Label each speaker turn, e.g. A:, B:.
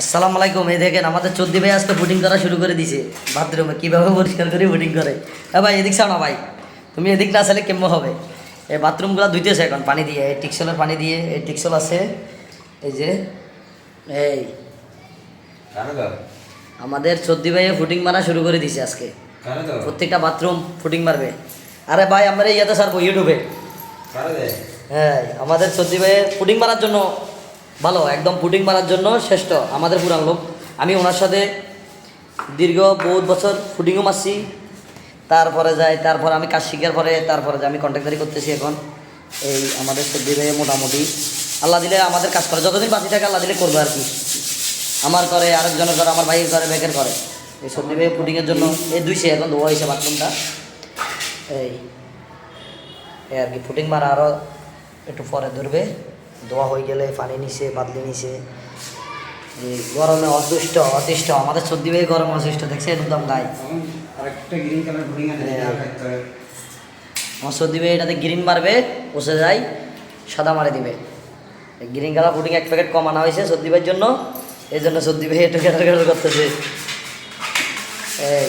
A: আসসালামু আলাইকুম। এই দেখেন আমাদের চোদ্দি ভাই আজকে বুটিং করা শুরু করে দিছে বাথরুমে, কীভাবে পরিষ্কার করে বুটিং করে। হ্যাঁ ভাই, এদিক চাও না ভাই, তুমি এদিক না আসলে কেমন হবে। এই বাথরুমগুলো ধুইতেছে এখন পানি দিয়ে, এই টিকসলের পানি দিয়ে। এই টিকসল আছে, এই যে এই আমাদের চোদ্দি ভাইয়ে ফুটিং মারা শুরু করে দিছে আজকে। প্রত্যেকটা বাথরুম ফুটিং মারবে। আরে ভাই আমরা ইয়াতে ছাড়বো ইউটিউবে। হ্যাঁ, আমাদের চোদ্দি ভাইয়ে ফুটিং মারার জন্য ভালো, একদম পুডিং মারার জন্য শ্রেষ্ঠ আমাদের পুরান লোক। আমি ওনার সাথে দীর্ঘ বহুত বছর ফুডিংও মারছি। তারপরে যাই, তারপরে আমি কাজ শিখার পরে তারপরে যাই আমি কন্ট্রাক্টারি করতেছি এখন। এই আমাদের সর্দি ভাইয়ে মোটামুটি আল্লাহ দিলে আমাদের কাজ করে, যতদিন বাঁচি থাকে আল্লাহ দিলে করবে আর কি। আমার করে, আরেকজনের করে, আমার ভাইয়ের করে, বেকের করে। এই সর্দি ভাইয়ে পুডিংয়ের জন্য এই দুইশে এখন ধোয়া হয়েছে বাথরুমটা। এই আর কি ফুটিং মারা আরও একটু পরে ধরবে। ধোয়া হয়ে গেলে পানি নিচে বাদলি নিচে। এই গরমে অতিষ্ঠ আমাদের সর্দি ভাই গরমে অতিষ্ঠ, দেখছে একদম গায়ে। আমার সর্দি ভাই এটাতে গ্রিন মারবে, বসে যায় সাদা মারে দিবে। গ্রিন কালার পুডিং এক প্যাকেট কম আনা হয়েছে সর্দি ভাইয়ের জন্য, এই জন্য সর্দি ভাই একটু ক্যাটার করতেছে। এই